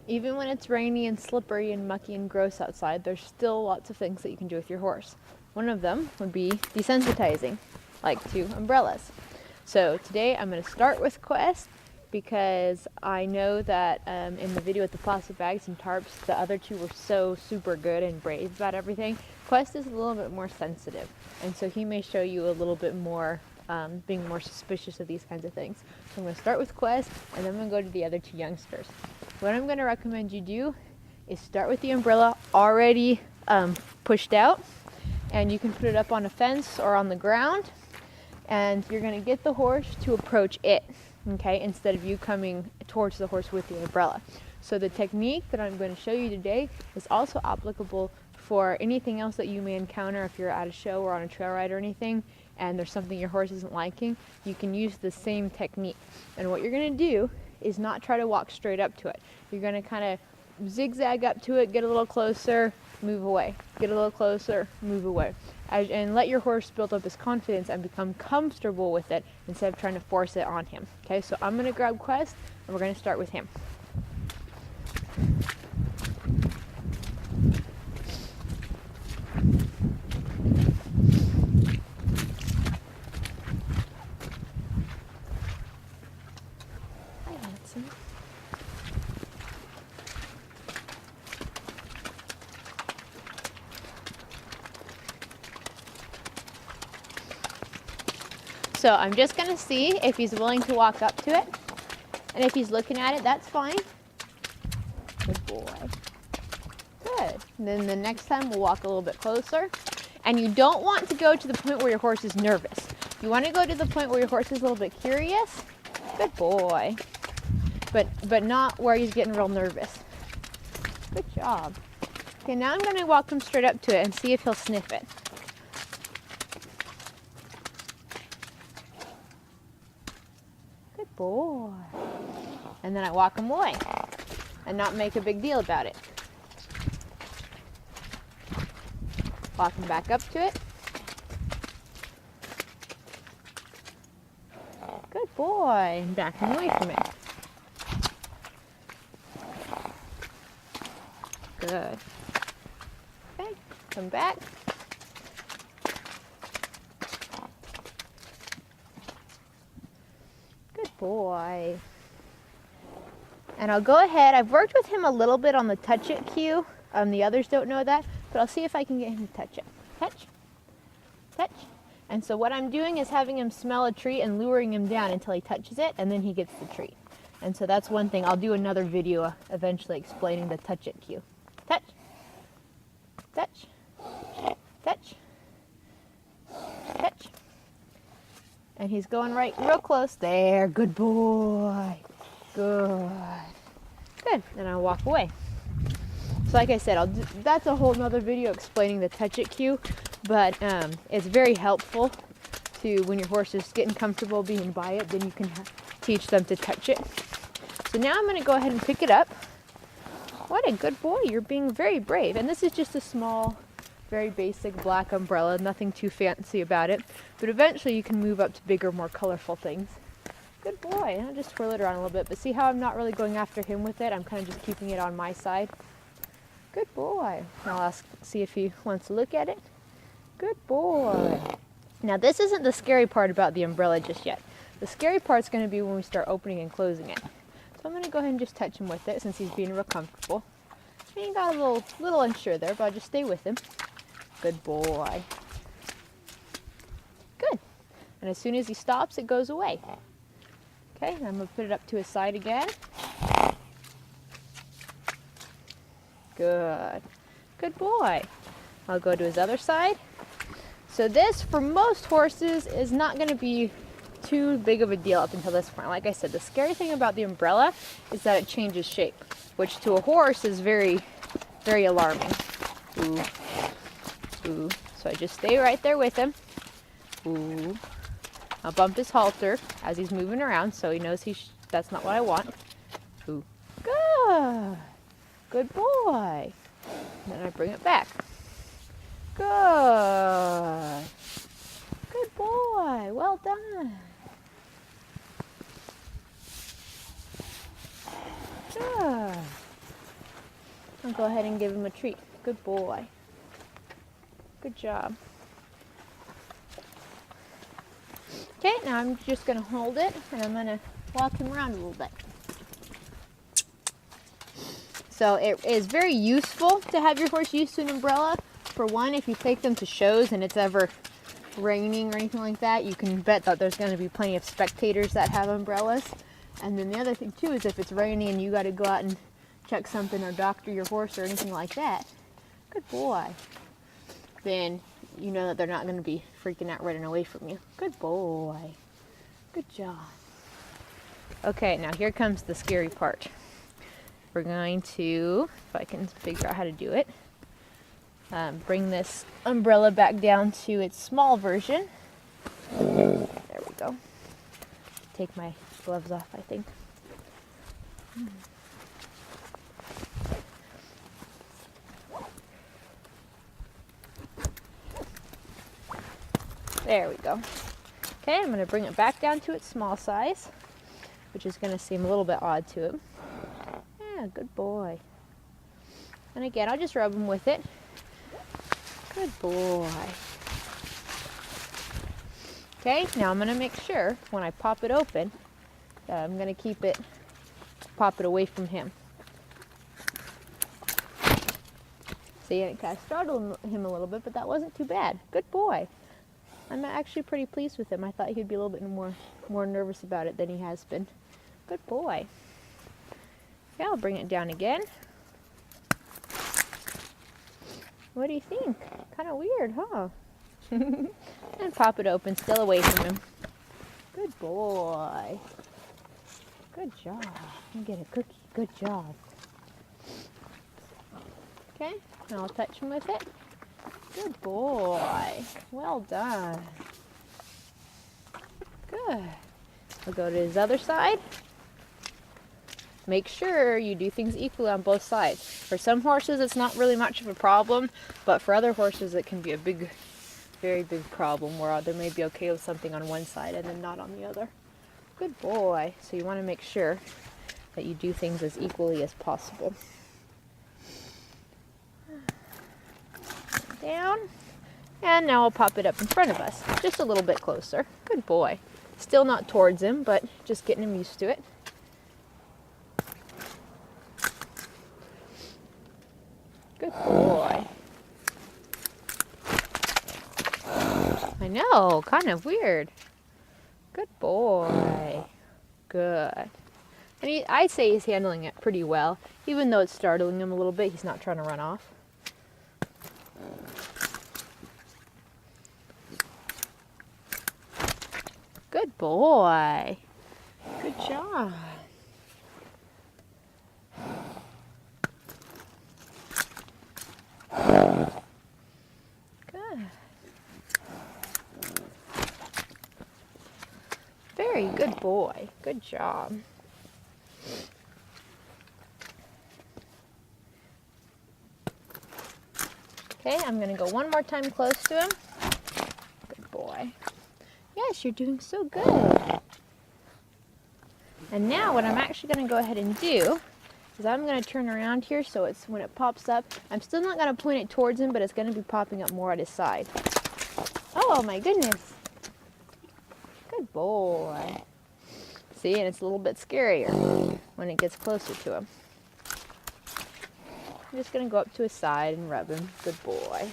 Even when it's rainy and slippery and mucky and gross outside, there's still lots of things that you can do with your horse. One of them would be desensitizing, like to umbrellas. So today I'm going to start with Quest because I know that in the video with the plastic bags and tarps, the other two were so super good and brave about everything. Quest is a little bit more sensitive, and so he may show you a little bit more being more suspicious of these kinds of things. So I'm going to start with Quest, and then I'm going to go to the other two youngsters. What I'm going to recommend you do is start with the umbrella already pushed out, and you can put it up on a fence or on the ground, and you're going to get the horse to approach it, okay, instead of you coming towards the horse with the umbrella. So the technique that I'm going to show you today is also applicable for anything else that you may encounter if you're at a show or on a trail ride or anything, and there's something your horse isn't liking. You can use the same technique. And what you're going to do is not try to walk straight up to it. You're going to kind of zigzag up to it, get a little closer, move away. Get a little closer, move away. And let your horse build up his confidence and become comfortable with it instead of trying to force it on him. Okay, so I'm going to grab Quest, and we're going to start with him. So I'm just going to see if he's willing to walk up to it. And if he's looking at it, that's fine. Good boy. Good. And then the next time we'll walk a little bit closer. And you don't want to go to the point where your horse is nervous. You want to go to the point where your horse is a little bit curious. Good boy. But not where he's getting real nervous. Good job. Okay, now I'm going to walk him straight up to it and see if he'll sniff it. Good boy. And then I walk him away and not make a big deal about it. Walk him back up to it. Good boy. And back him away from it. Good. Okay, come back. Good boy. And I'll go ahead, I've worked with him a little bit on the touch it cue. The others don't know that, but I'll see if I can get him to touch it. Touch, touch. And so what I'm doing is having him smell a treat and luring him down until he touches it, and then he gets the treat. And so that's one thing. I'll do another video eventually explaining the touch it cue. Touch, touch, touch, touch. And he's going right real close. There, good boy. Good. Good. And I'll walk away. So like I said, that's a whole nother video explaining the touch it cue, but it's very helpful to when your horse is getting comfortable being by it, then you can teach them to touch it. So now I'm going to go ahead and pick it up. What a good boy. You're being very brave. And this is just a small, very basic black umbrella, nothing too fancy about it, but eventually you can move up to bigger, more colorful things. Good boy. And I'll just twirl it around a little bit, but see how I'm not really going after him with it? I'm kind of just keeping it on my side. Good boy. I'll see if he wants to look at it. Good boy. Now this isn't the scary part about the umbrella just yet. The scary part's going to be when we start opening and closing it. So I'm going to go ahead and just touch him with it since he's being real comfortable. And he got a little unsure there, but I'll just stay with him. Good boy. Good. And as soon as he stops, it goes away. Okay, and I'm going to put it up to his side again. Good. Good boy. I'll go to his other side. So this, for most horses, is not going to be too big of a deal up until this point. Like I said, the scary thing about the umbrella is that it changes shape, which to a horse is very, very alarming. Ooh. Ooh. So I just stay right there with him. Ooh. I'll bump his halter as he's moving around so he knows that's not what I want. Ooh. Good. Good boy. And then I bring it back. Good. Good boy. Well done. Good. I'll go ahead and give him a treat. Good boy. Good job. Okay, now I'm just going to hold it and I'm going to walk him around a little bit. So it is very useful to have your horse used to an umbrella. For one, if you take them to shows and it's ever raining or anything like that, you can bet that there's going to be plenty of spectators that have umbrellas. And then the other thing too is if it's raining and you got to go out and check something or doctor your horse or anything like that, good boy, then you know that they're not going to be freaking out running away from you. Good boy. Good job. Okay, now here comes the scary part. We're going to, if I can figure out how to do it, bring this umbrella back down to its small version. There we go. Take my gloves off, I think. There we go. Okay, I'm going to bring it back down to its small size, which is going to seem a little bit odd to him. Yeah, good boy. And again, I'll just rub him with it. Good boy. Okay, now I'm going to make sure when I pop it open, I'm going to pop it away from him. See, and it kind of startled him a little bit, but that wasn't too bad. Good boy. I'm actually pretty pleased with him. I thought he'd be a little bit more nervous about it than he has been. Good boy. Okay, I'll bring it down again. What do you think? Kind of weird, huh? And pop it open, still away from him. Good boy. Good job. You get a cookie. Good job. Okay, now I'll touch him with it. Good boy. Well done. Good. We'll go to his other side. Make sure you do things equally on both sides. For some horses, it's not really much of a problem, but for other horses, it can be a very big problem where they may be okay with something on one side and then not on the other. Good boy. So you want to make sure that you do things as equally as possible. Down. And now I'll pop it up in front of us, just a little bit closer. Good boy. Still not towards him, but just getting him used to it. Good boy. I know, kind of weird. Good boy. Good. And I'd say he's handling it pretty well. Even though it's startling him a little bit, he's not trying to run off. Good boy. Good job. Good. Very good boy. Good job. Okay, I'm going to go one more time close to him. Good boy. Yes, you're doing so good. And now what I'm actually going to go ahead and do is I'm going to turn around here so it's when it pops up, I'm still not going to point it towards him, but it's going to be popping up more at his side. Oh my goodness. Good boy. See, and it's a little bit scarier when it gets closer to him. I'm just going to go up to his side and rub him. Good boy.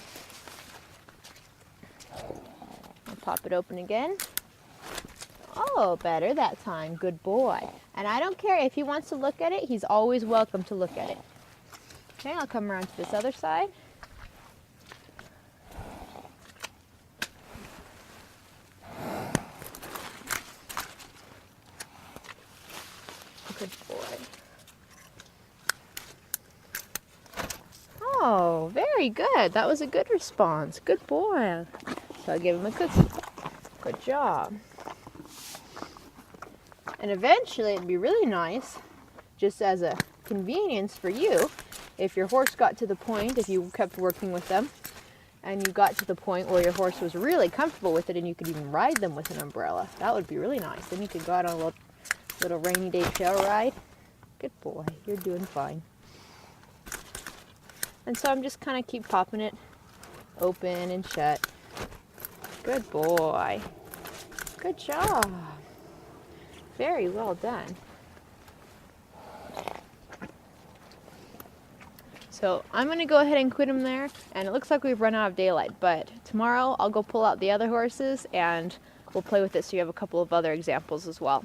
I'll pop it open again. Oh, better that time. Good boy. And I don't care if he wants to look at it, he's always welcome to look at it. Okay, I'll come around to this other side. Good boy. Oh, very good. That was a good response. Good boy. So I'll give him a cookie. Good job. And eventually it'd be really nice, just as a convenience for you, if your horse got to the point, if you kept working with them, and you got to the point where your horse was really comfortable with it and you could even ride them with an umbrella. That would be really nice. Then you could go out on a little rainy day trail ride. Good boy, you're doing fine. And so I'm just kind of keep popping it open and shut. Good boy. Good job. Very well done. So I'm going to go ahead and quit him there, and it looks like we've run out of daylight, but tomorrow I'll go pull out the other horses and we'll play with it so you have a couple of other examples as well.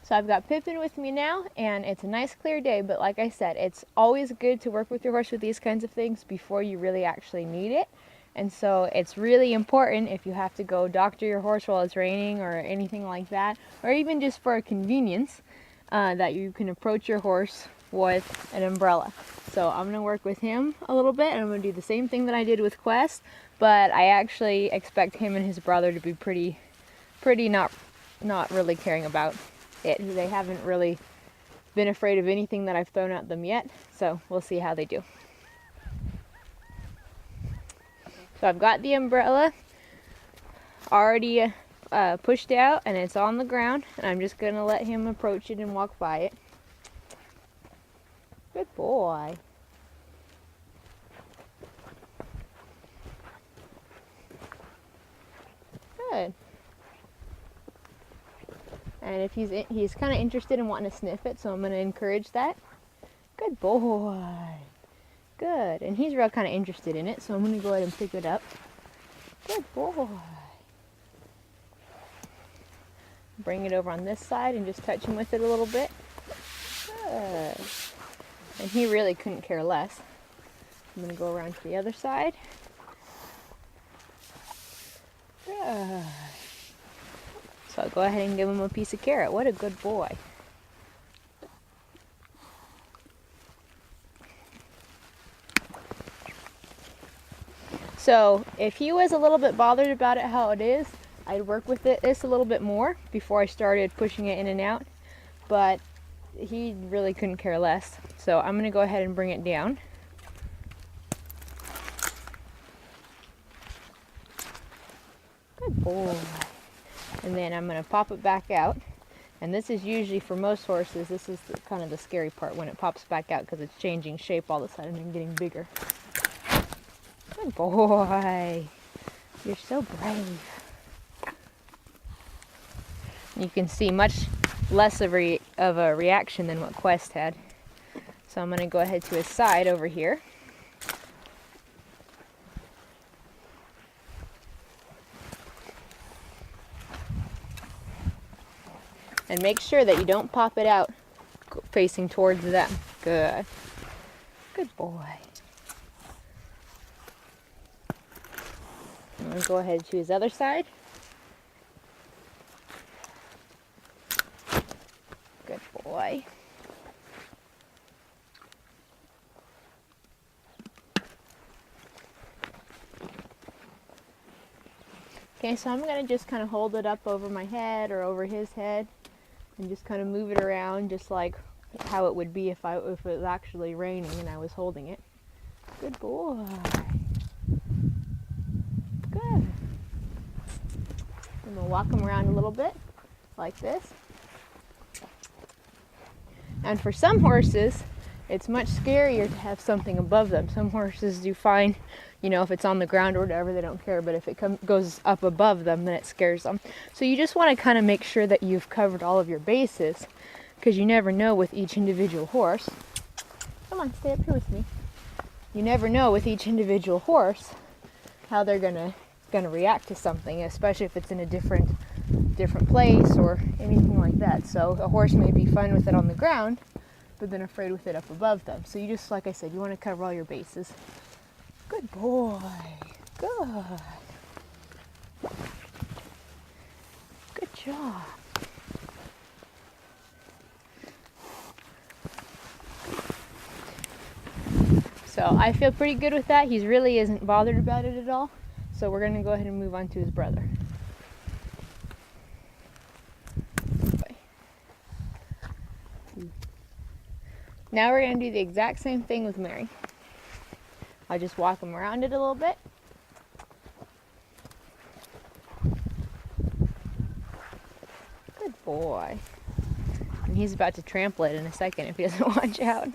So I've got Pippin with me now, and it's a nice clear day, but like I said, it's always good to work with your horse with these kinds of things before you really actually need it. And so it's really important if you have to go doctor your horse while it's raining or anything like that, or even just for a convenience, that you can approach your horse with an umbrella. So I'm going to work with him a little bit, and I'm going to do the same thing that I did with Quest, but I actually expect him and his brother to be pretty not really caring about it. They haven't really been afraid of anything that I've thrown at them yet, so we'll see how they do. So I've got the umbrella already pushed out, and it's on the ground, and I'm just going to let him approach it and walk by it. Good boy. Good. And if he's kind of interested in wanting to sniff it, so I'm going to encourage that. Good boy. Good. And he's real kind of interested in it, so I'm going to go ahead and pick it up. Good boy. Bring it over on this side and just touch him with it a little bit. Good. And he really couldn't care less. I'm going to go around to the other side. Good. So I'll go ahead and give him a piece of carrot. What a good boy. So if he was a little bit bothered about it how it is, I'd work with this a little bit more before I started pushing it in and out. But he really couldn't care less. So I'm going to go ahead and bring it down. Good boy. And then I'm going to pop it back out. And this is usually, for most horses, this is kind of the scary part when it pops back out, because it's changing shape all of a sudden and getting bigger. Good boy. You're so brave. You can see much less of a reaction than what Quest had. So I'm going to go ahead to his side over here. And make sure that you don't pop it out facing towards them. Good. Good boy. I'm going to go ahead to his other side. Good boy. Okay, so I'm going to just kind of hold it up over my head or over his head and just kind of move it around, just like how it would be if it was actually raining and I was holding it. Good boy. Good. And we'll walk him around a little bit like this. And for some horses, it's much scarier to have something above them. Some horses you find, if it's on the ground or whatever, they don't care. But if it goes up above them, then it scares them. So you just want to kind of make sure that you've covered all of your bases, because you never know with each individual horse. Come on, stay up here with me. You never know with each individual horse how they're gonna react to something, especially if it's in a different place or anything like that. So a horse may be fine with it on the ground, but then afraid with it up above them. So you just, like I said, you want to cover all your bases. Good boy. Good. Good job. So I feel pretty good with that. He really isn't bothered about it at all. So we're going to go ahead and move on to his brother. Now we're going to do the exact same thing with Mary. I'll just walk him around it a little bit. Good boy. and he's about to trample it in a second if he doesn't watch out.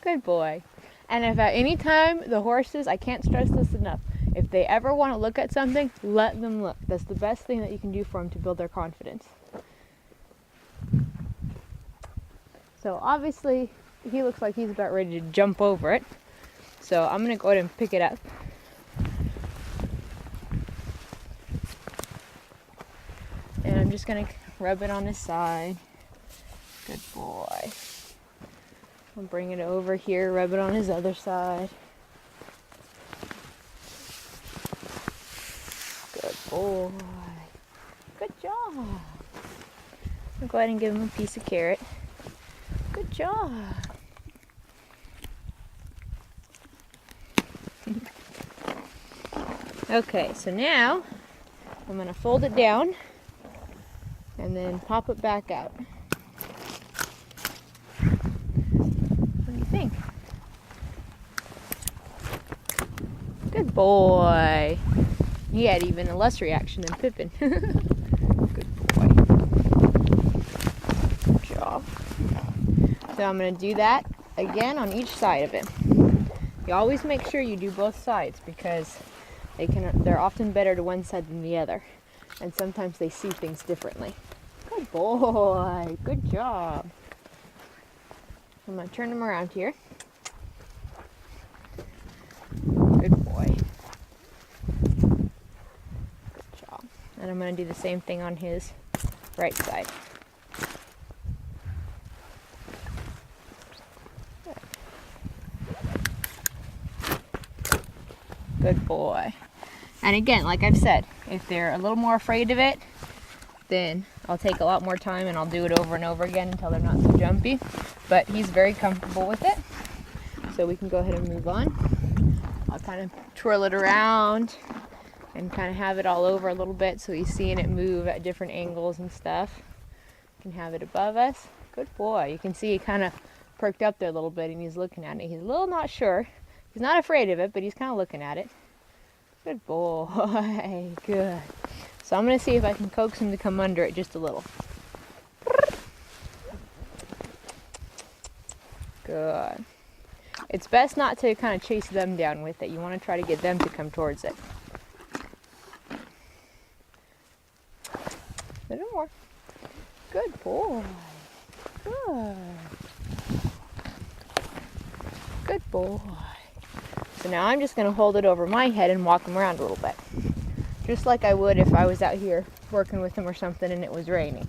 Good boy. And if at any time the horses, I can't stress this enough, if they ever want to look at something, let them look. That's the best thing that you can do for them to build their confidence. So obviously he looks like he's about ready to jump over it. So I'm going to go ahead and pick it up. And I'm just going to rub it on his side. Good boy. I'll bring it over here, rub it on his other side. Good boy. Good job. I'll go ahead and give him a piece of carrot. Good job. Okay, so now I'm going to fold it down and then pop it back out. What do you think? Good boy. He had even a less reaction than Pippin. Good boy. Good job. So I'm going to do that again on each side of it. You always make sure you do both sides because they're often better to one side than the other. And sometimes they see things differently. Good boy. Good job. I'm going to turn him around here. Good boy. Good job. And I'm going to do the same thing on his right side. Good boy. And again, like I've said, if they're a little more afraid of it, then I'll take a lot more time and I'll do it over and over again until they're not so jumpy. But he's very comfortable with it. So we can go ahead and move on. I'll kind of twirl it around and kind of have it all over a little bit so he's seeing it move at different angles and stuff. You can have it above us. Good boy. You can see he kind of perked up there a little bit and he's looking at it. He's a little not sure. He's not afraid of it, but he's kind of looking at it. Good boy. Good. So I'm going to see if I can coax him to come under it just a little. Good. It's best not to kind of chase them down with it. You want to try to get them to come towards it. A little more. Good boy. Good. Good boy. So now I'm just going to hold it over my head and walk him around a little bit. Just like I would if I was out here working with him or something and it was raining.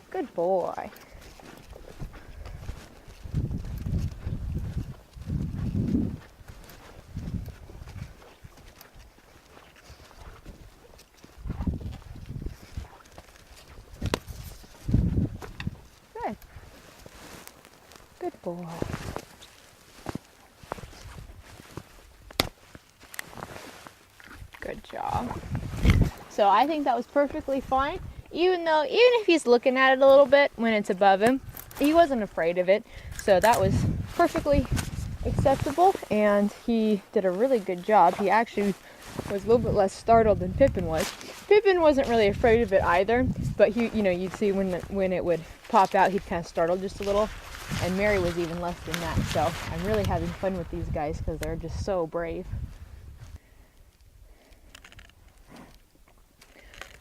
Good boy. Good. Good boy. Good job. So I think that was perfectly fine. Even if he's looking at it a little bit when it's above him, he wasn't afraid of it. So that was perfectly acceptable and he did a really good job. He actually was a little bit less startled than Pippin was. Pippin wasn't really afraid of it either, but you'd see when it would pop out, he'd kind of startle just a little. And Mary was even less than that. So I'm really having fun with these guys because they're just so brave.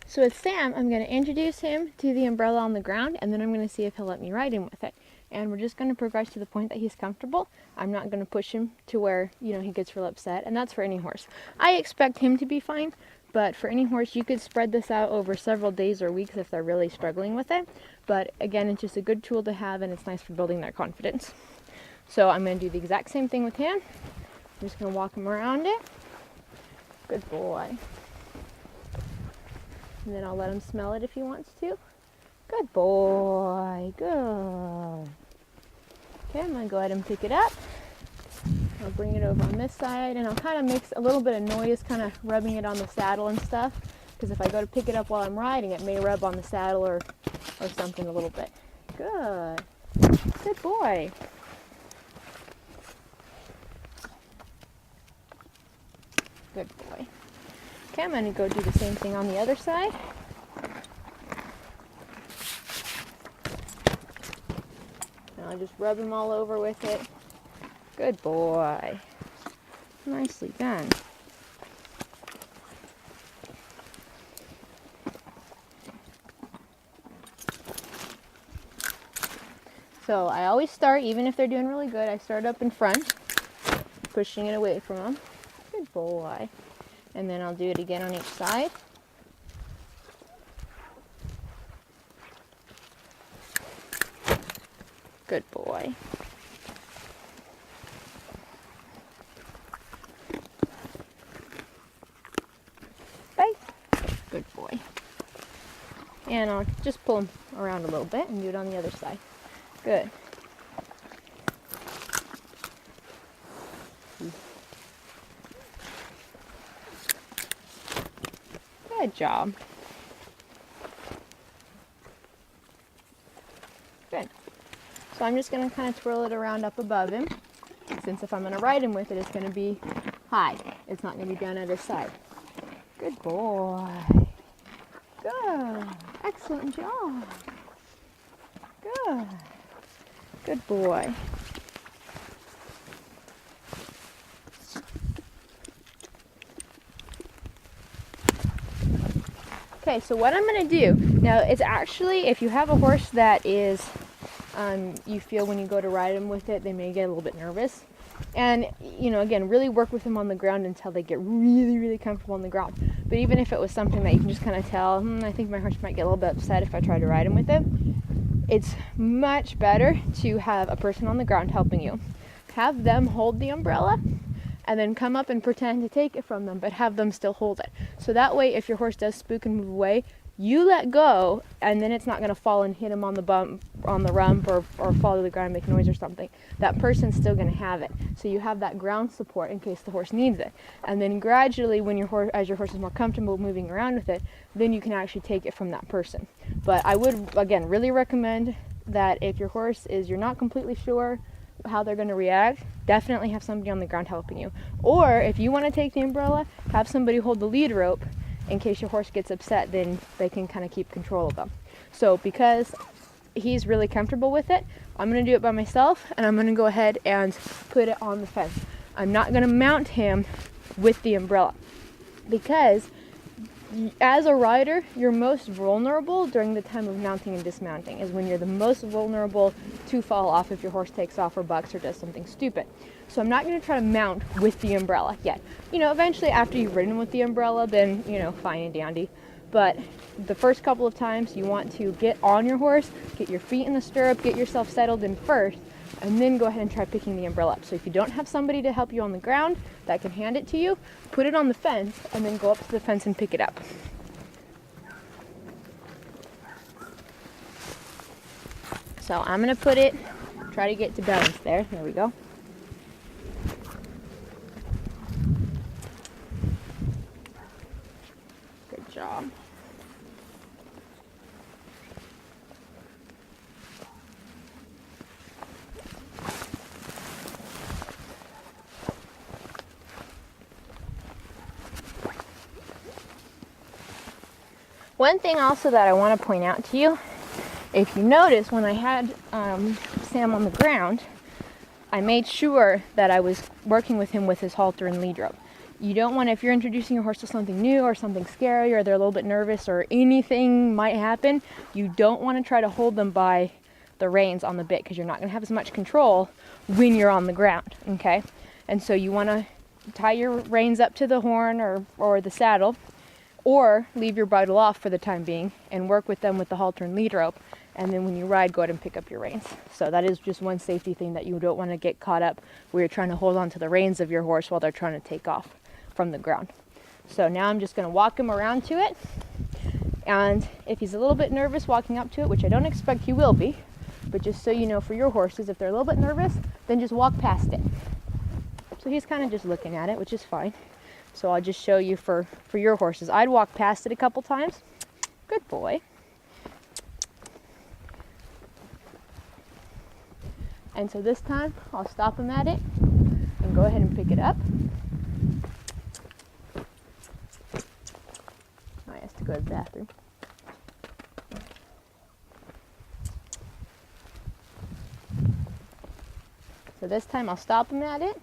So with Sam, I'm going to introduce him to the umbrella on the ground, and then I'm going to see if he'll let me ride him with it. And we're just going to progress to the point that he's comfortable. I'm not going to push him to where, he gets real upset, and that's for any horse. I expect him to be fine, but for any horse, you could spread this out over several days or weeks if they're really struggling with it. But again, it's just a good tool to have, and it's nice for building their confidence. So I'm going to do the exact same thing with him. I'm just going to walk him around it. Good boy. And then I'll let him smell it if he wants to. Good boy. Good. Okay, I'm going to go ahead and pick it up. I'll bring it over on this side, and I'll kind of make a little bit of noise, kind of rubbing it on the saddle and stuff. Because if I go to pick it up while I'm riding, it may rub on the saddle or something a little bit. Good. Good boy. Good boy. Okay, I'm going to go do the same thing on the other side. I'll just rub him all over with it. Good boy. Nicely done. So I always start, even if they're doing really good, I start up in front, pushing it away from them. Good boy. And then I'll do it again on each side. Good boy. Bye. Good boy. And I'll just pull them around a little bit and do it on the other side. Good. Good job. Good. So I'm just going to kind of twirl it around up above him. Since if I'm going to ride him with it, it's going to be high. It's not going to be down at his side. Good boy. Good. Excellent job. Good. Good boy. Okay, so what I'm going to do, now it's actually, if you have a horse that is, you feel when you go to ride them with it, they may get a little bit nervous. And, you know, again, really work with them on the ground until they get really, really comfortable on the ground. But even if it was something that you can just kind of tell, I think my horse might get a little bit upset if I try to ride him with it, it's much better to have a person on the ground helping you. Have them hold the umbrella and then come up and pretend to take it from them, but have them still hold it. So that way, if your horse does spook and move away, you let go, and then it's not going to fall and hit him on the bump, on the rump, or fall to the ground and make noise or something. That person's still going to have it. So you have that ground support in case the horse needs it. And then gradually, when as your horse is more comfortable moving around with it, then you can actually take it from that person. But I would, again, really recommend that if your horse you're not completely sure how they're going to react, definitely have somebody on the ground helping you. Or if you want to take the umbrella, have somebody hold the lead rope in case your horse gets upset, then they can kind of keep control of them. So because he's really comfortable with it, I'm going to do it by myself, and I'm going to go ahead and put it on the fence. I'm not going to mount him with the umbrella, because as a rider, you're most vulnerable during the time of mounting and dismounting, is when you're the most vulnerable to fall off if your horse takes off or bucks or does something stupid. So I'm not going to try to mount with the umbrella yet. You know, eventually after you've ridden with the umbrella, then, you know, fine and dandy. But the first couple of times you want to get on your horse, get your feet in the stirrup, get yourself settled in first, and then go ahead and try picking the umbrella up. So if you don't have somebody to help you on the ground that can hand it to you, put it on the fence and then go up to the fence and pick it up. So I'm going to put it, try to get to balance there. There we go. Good job. One thing also that I want to point out to you, if you notice, when I had Sam on the ground, I made sure that I was working with him with his halter and lead rope. You don't want to, if you're introducing your horse to something new or something scary, or they're a little bit nervous or anything might happen, you don't want to try to hold them by the reins on the bit, because you're not going to have as much control when you're on the ground, okay? And so you want to tie your reins up to the horn or the saddle, or leave your bridle off for the time being and work with them with the halter and lead rope. And then when you ride, go ahead and pick up your reins. So that is just one safety thing that you don't want to get caught up where you're trying to hold on to the reins of your horse while they're trying to take off from the ground. So now I'm just going to walk him around to it. And if he's a little bit nervous walking up to it, which I don't expect he will be, but just so you know for your horses, if they're a little bit nervous, then just walk past it. So he's kind of just looking at it, which is fine. So I'll just show you for your horses. I'd walk past it a couple times. Good boy. And so this time, I'll stop him at it and go ahead and pick it up. Oh, he has to go to the bathroom. So this time I'll stop him at it.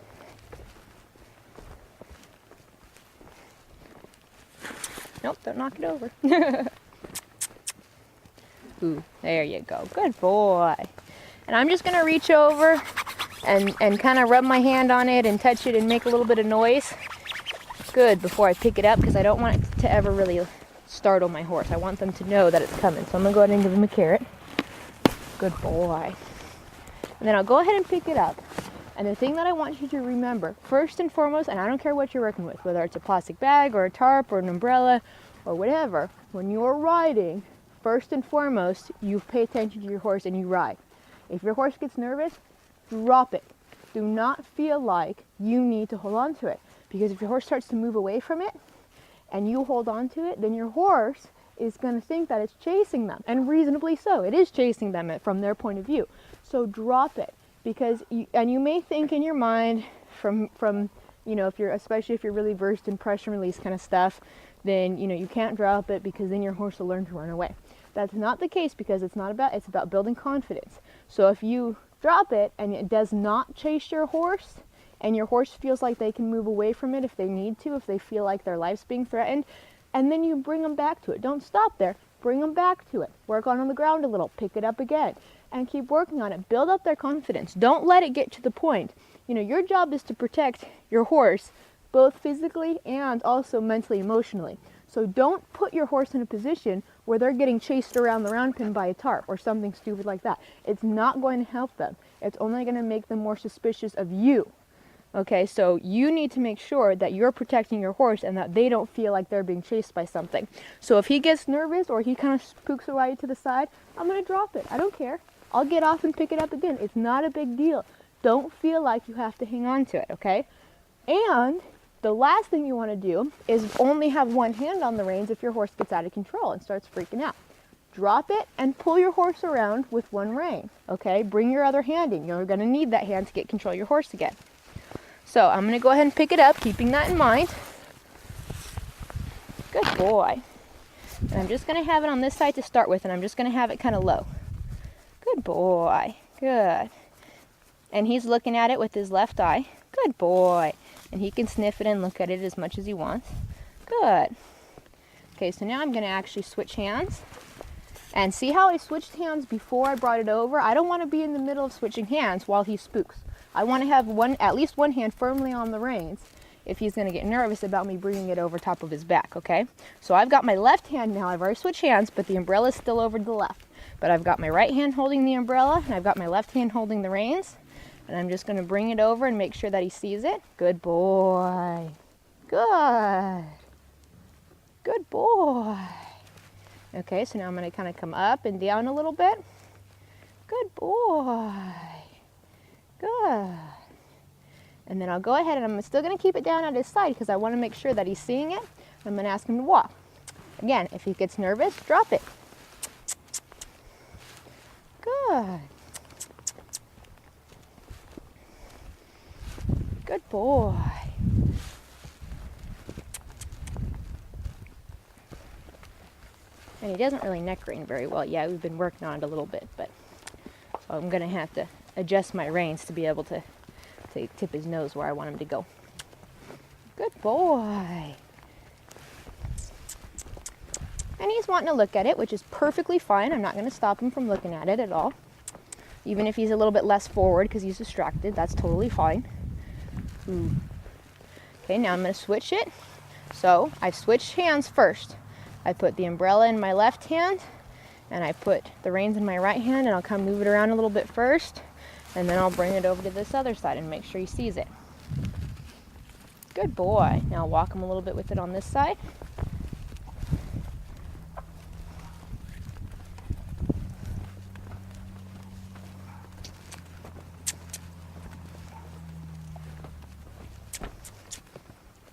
Nope, don't knock it over. Ooh, there you go. Good boy. And I'm just gonna reach over and kind of rub my hand on it and touch it and make a little bit of noise. Good, before I pick it up, because I don't want it to ever really startle my horse. I want them to know that it's coming. So I'm gonna go ahead and give him a carrot. Good boy. And then I'll go ahead and pick it up. And the thing that I want you to remember, first and foremost, and I don't care what you're working with, whether it's a plastic bag or a tarp or an umbrella or whatever, when you're riding, first and foremost, you pay attention to your horse and you ride. If your horse gets nervous, drop it. Do not feel like you need to hold on to it. Because if your horse starts to move away from it and you hold on to it, then your horse is going to think that it's chasing them. And reasonably so. It is chasing them from their point of view. So drop it. Because you may think in your mind from especially if you're really versed in pressure release kind of stuff, then you can't drop it because then your horse will learn to run away. That's not the case, because it's about building confidence. So if you drop it and it does not chase your horse, and your horse feels like they can move away from it if they need to, if they feel like their life's being threatened, and then you bring them back to it. Don't stop there. Bring them back to it. Work on the ground a little. Pick it up again. And keep working on it. Build up their confidence. Don't let it get to the point. Your job is to protect your horse, both physically and also mentally, emotionally. So don't put your horse in a position where they're getting chased around the round pen by a tarp or something stupid like that. It's not going to help them. It's only going to make them more suspicious of you. Okay, so you need to make sure that you're protecting your horse and that they don't feel like they're being chased by something. So if he gets nervous or he kind of spooks away to the side, I'm going to drop it. I don't care. I'll get off and pick it up again. It's not a big deal. Don't feel like you have to hang on to it, okay? And the last thing you want to do is only have one hand on the reins if your horse gets out of control and starts freaking out. Drop it and pull your horse around with one rein, okay? Bring your other hand in. You're going to need that hand to get control of your horse again. So I'm going to go ahead and pick it up, keeping that in mind. Good boy. And I'm just going to have it on this side to start with, and I'm just going to have it kind of low. Good boy. Good. And he's looking at it with his left eye. Good boy. And he can sniff it and look at it as much as he wants. Good. Okay, so now I'm going to actually switch hands. And see how I switched hands before I brought it over? I don't want to be in the middle of switching hands while he spooks. I want to have at least one hand firmly on the reins if he's going to get nervous about me bringing it over top of his back, okay? So I've got my left hand now. I've already switched hands, but the umbrella's still over to the left. But I've got my right hand holding the umbrella, and I've got my left hand holding the reins. And I'm just going to bring it over and make sure that he sees it. Good boy. Good. Good boy. Okay, so now I'm going to kind of come up and down a little bit. Good boy. Good. And then I'll go ahead and I'm still going to keep it down at his side because I want to make sure that he's seeing it. I'm going to ask him to walk. Again, if he gets nervous, drop it. Good. Good boy. And he doesn't really neck rein very well. Yeah, we've been working on it a little bit, but so I'm going to have to adjust my reins to be able to tip his nose where I want him to go. Good boy. And he's wanting to look at it, which is perfectly fine. I'm not going to stop him from looking at it at all. Even if he's a little bit less forward because he's distracted, that's totally fine. Ooh. Okay, now I'm going to switch it. So I've switched hands first. I put the umbrella in my left hand, and I put the reins in my right hand, and I'll kind of move it around a little bit first, and then I'll bring it over to this other side and make sure he sees it. Good boy. Now I'll walk him a little bit with it on this side.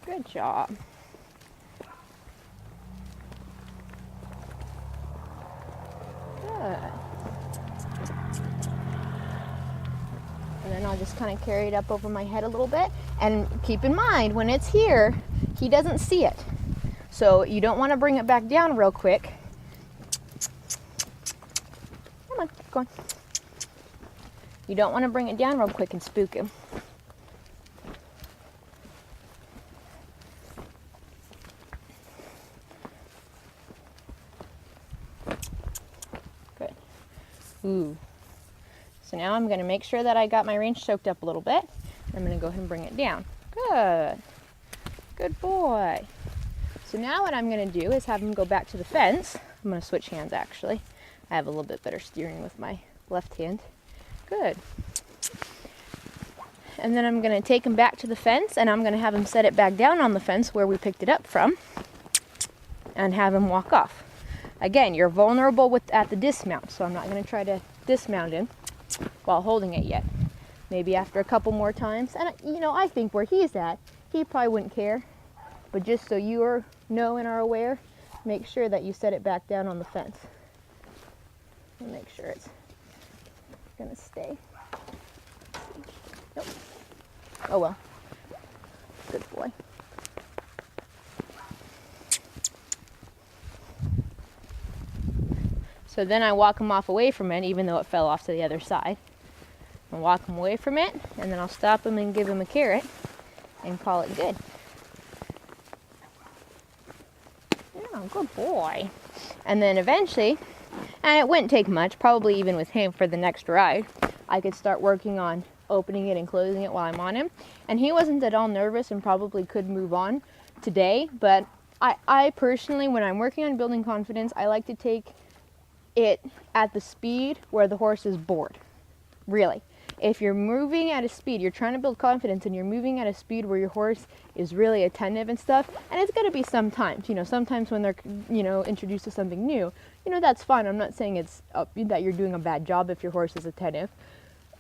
Good job. Good. And then I'll just kind of carry it up over my head a little bit. And keep in mind, when it's here, he doesn't see it. So you don't want to bring it back down real quick. Come on, keep going. You don't want to bring it down real quick and spook him. Good. Ooh. So now I'm going to make sure that I got my reins choked up a little bit. I'm going to go ahead and bring it down. Good. Good boy. So now what I'm going to do is have him go back to the fence. I'm going to switch hands actually. I have a little bit better steering with my left hand. Good. And then I'm going to take him back to the fence, and I'm going to have him set it back down on the fence where we picked it up from and have him walk off. Again, you're vulnerable at the dismount, so I'm not going to try to dismount him while holding it yet. Maybe after a couple more times. And I think where he's at, he probably wouldn't care. But just so you know and are aware, make sure that you set it back down on the fence. And make sure it's going to stay. Nope. Oh well. Good boy. So then I walk him off away from it, even though it fell off to the other side. I'll walk him away from it, and then I'll stop him and give him a carrot and call it good. Yeah, good boy. And then eventually, and it wouldn't take much, probably even with him for the next ride, I could start working on opening it and closing it while I'm on him. And he wasn't at all nervous and probably could move on today, but I personally, when I'm working on building confidence, I like to take it at the speed where the horse is bored. Really. If you're moving at a speed, you're trying to build confidence and you're moving at a speed where your horse is really attentive and stuff, and it's going to be sometimes, sometimes when they're, introduced to something new, that's fine. I'm not saying it's that you're doing a bad job if your horse is attentive.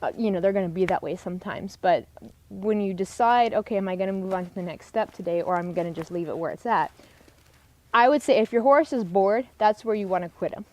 They're going to be that way sometimes. But when you decide, okay, am I going to move on to the next step today, or I'm going to just leave it where it's at, I would say if your horse is bored, that's where you want to quit him.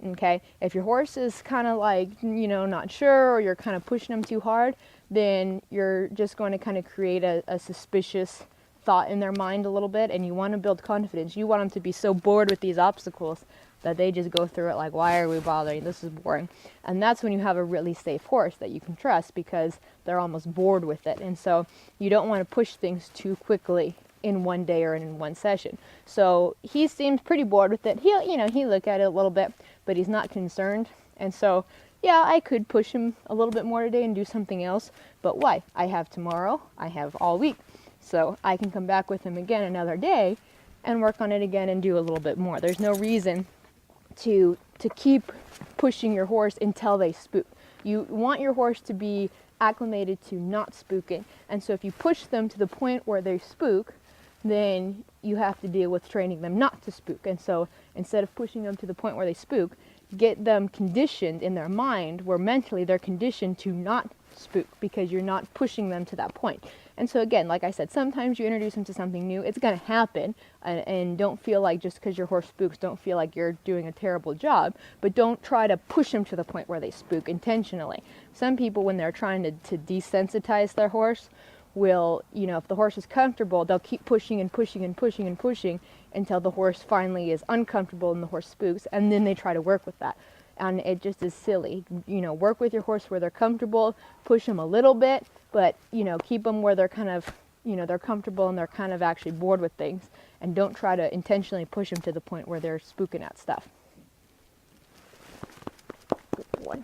Okay, if your horse is kind of like, not sure, or you're kind of pushing them too hard, then you're just going to kind of create a suspicious thought in their mind a little bit, and you want to build confidence. You want them to be so bored with these obstacles that they just go through it like, why are we bothering? This is boring. And that's when you have a really safe horse that you can trust, because they're almost bored with it. And so you don't want to push things too quickly in one day or in one session. So he seems pretty bored with it. He'll look at it a little bit, but he's not concerned. And so, yeah, I could push him a little bit more today and do something else, but why? I have tomorrow, I have all week. So I can come back with him again another day and work on it again and do a little bit more. There's no reason to keep pushing your horse until they spook. You want your horse to be acclimated to not spooking. And so if you push them to the point where they spook, then you have to deal with training them not to spook. And so instead of pushing them to the point where they spook, get them conditioned in their mind where mentally they're conditioned to not spook, because you're not pushing them to that point. And so again, like I said, sometimes you introduce them to something new, it's going to happen, and don't feel like just because your horse spooks, don't feel like you're doing a terrible job, but don't try to push them to the point where they spook intentionally. Some people, when they're trying to desensitize their horse, will, if the horse is comfortable, they'll keep pushing and pushing and pushing and pushing until the horse finally is uncomfortable and the horse spooks, and then they try to work with that. And it just is silly. Work with your horse where they're comfortable, push them a little bit, but, keep them where they're kind of, they're comfortable and they're kind of actually bored with things, and don't try to intentionally push them to the point where they're spooking at stuff. Good boy.